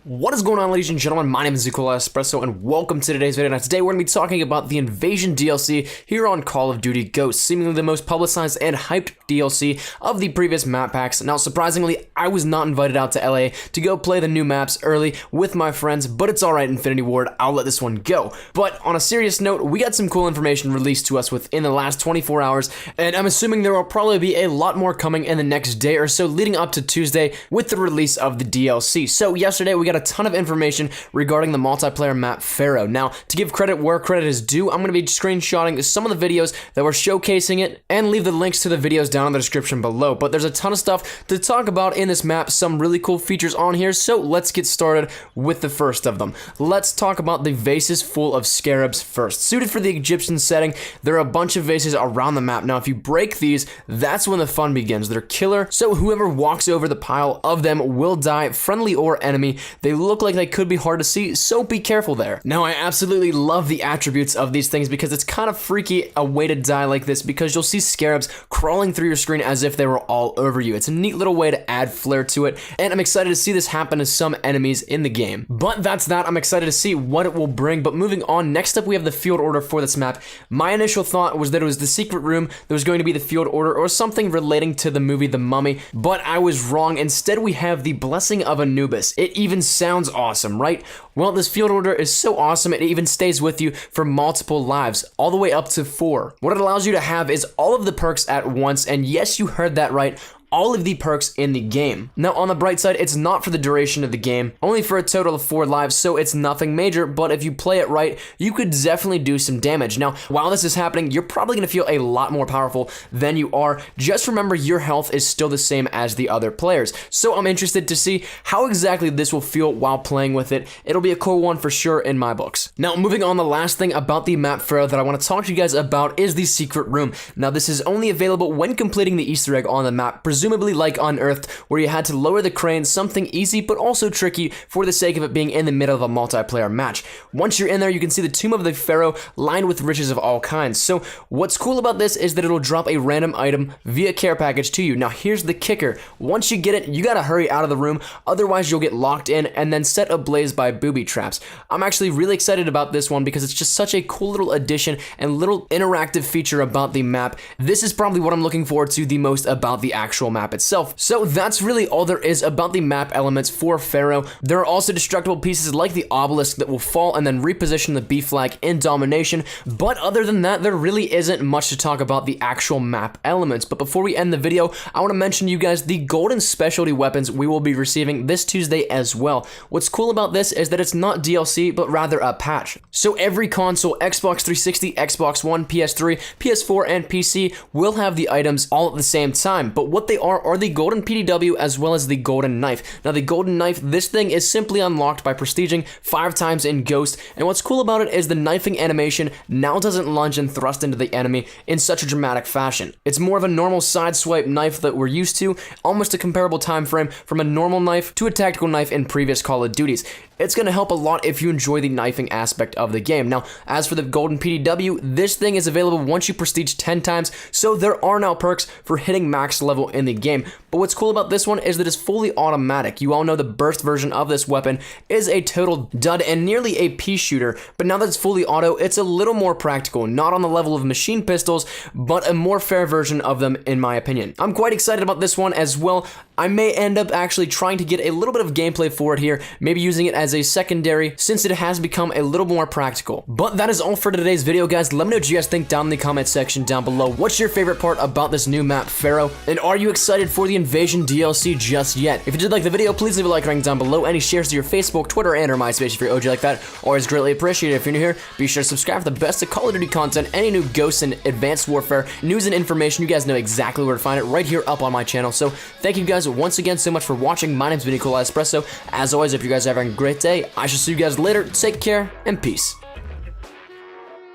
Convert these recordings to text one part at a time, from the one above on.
What is going on, ladies and gentlemen? My name is Espresso, and welcome to today's video. Now, today we're going to be talking about the Invasion DLC here on Call of Duty Ghosts, seemingly the most publicized and hyped DLC of the previous map packs. Now, surprisingly, I was not invited out to LA to go play the new maps early with my friends, but it's alright, Infinity Ward, I'll let this one go. But on a serious note, we got some cool information released to us within the last 24 hours, and I'm assuming there will probably be a lot more coming in the next day or so leading up to Tuesday with the release of the DLC. So yesterday we got a ton of information regarding the multiplayer map PHARAOH. Now, to give credit where credit is due, I'm going to be screenshotting some of the videos that were showcasing it and leave the links to the videos down in the description below. But there's a ton of stuff to talk about in this map, some really cool features on here, so let's get started with the first of them. Let's talk about the vases full of scarabs first. Suited for the Egyptian setting, there are a bunch of vases around the map. Now, if you break these, that's when the fun begins. They're killer, so whoever walks over the pile of them will die, friendly or enemy. They look like they could be hard to see, so be careful there. Now, I absolutely love the attributes of these things because it's kind of freaky a way to die like this, because you'll see scarabs crawling through your screen as if they were all over you. It's a neat little way to add flair to it, and I'm excited to see this happen to some enemies in the game. But that's that. I'm excited to see what it will bring. But moving on, next up we have the field order for this map. My initial thought was that it was the secret room that was going to be the field order or something relating to the movie The Mummy, but I was wrong. Instead, we have the Blessing of Anubis. It even sounds awesome, right? Well, this field order is so awesome, it even stays with you for multiple lives, all the way up to 4. What it allows you to have is all of the perks at once, and yes, you heard that right, all of the perks in the game. Now, on the bright side, it's not for the duration of the game, only for a total of 4 lives, so it's nothing major, but if you play it right, you could definitely do some damage. Now, while this is happening, you're probably going to feel a lot more powerful than you are. Just remember, your health is still the same as the other players, so I'm interested to see how exactly this will feel while playing with it. It'll be a cool one for sure in my books. Now, moving on, the last thing about the map PHARAOH that I want to talk to you guys about is the secret room. Now, this is only available when completing the Easter egg on the map, presumably like Unearthed, where you had to lower the crane, something easy but also tricky for the sake of it being in the middle of a multiplayer match. Once you're in there, you can see the Tomb of the Pharaoh lined with riches of all kinds. So what's cool about this is that it'll drop a random item via care package to you. Now, here's the kicker. Once you get it, you gotta hurry out of the room, otherwise you'll get locked in and then set ablaze by booby traps. I'm actually really excited about this one because it's just such a cool little addition and little interactive feature about the map. This is probably what I'm looking forward to the most about the actual map itself. So that's really all there is about the map elements for PHARAOH. There are also destructible pieces like the obelisk that will fall and then reposition the B flag in domination, but other than that, there really isn't much to talk about the actual map elements. But before we end the video, I want to mention to you guys the golden specialty weapons we will be receiving this Tuesday as well. What's cool about this is that it's not DLC, but rather a patch. So every console, Xbox 360, Xbox One, PS3, PS4, and PC will have the items all at the same time, but what they are the golden PDW as well as the golden knife. Now, the golden knife, this thing is simply unlocked by prestiging 5 times in Ghost, and what's cool about it is the knifing animation now doesn't lunge and thrust into the enemy in such a dramatic fashion. It's more of a normal side swipe knife that we're used to, almost a comparable time frame from a normal knife to a tactical knife in previous Call of Duties. It's going to help a lot if you enjoy the knifing aspect of the game. Now, as for the golden PDW, this thing is available once you prestige 10 times, so there are now perks for hitting max level in the game. But what's cool about this one is that it's fully automatic. You all know the burst version of this weapon is a total dud and nearly a pea shooter, but now that it's fully auto, it's a little more practical, not on the level of machine pistols, but a more fair version of them in my opinion. I'm quite excited about this one as well. I may end up actually trying to get a little bit of gameplay for it here, maybe using it as a secondary since it has become a little more practical. But that is all for today's video, guys. Let me know what you guys think down in the comment section down below. What's your favorite part about this new map, PHARAOH? And are you excited for the Invasion DLC just yet? If you did like the video, please leave a like rating down below. Any shares to your Facebook, Twitter, and or MySpace if you're OG like that. Always greatly appreciated. If you're new here, be sure to subscribe for the best of Call of Duty content, any new Ghosts and Advanced Warfare news and information. You guys know exactly where to find it right here up on my channel. So thank you guys once again so much for watching. My name's been Espresso. As always, if you guys are having a great day, I shall see you guys later. Take care and peace.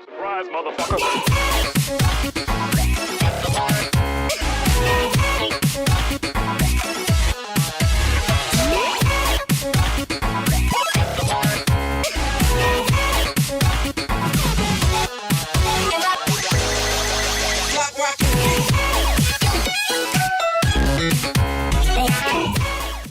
Surprise, motherfucker.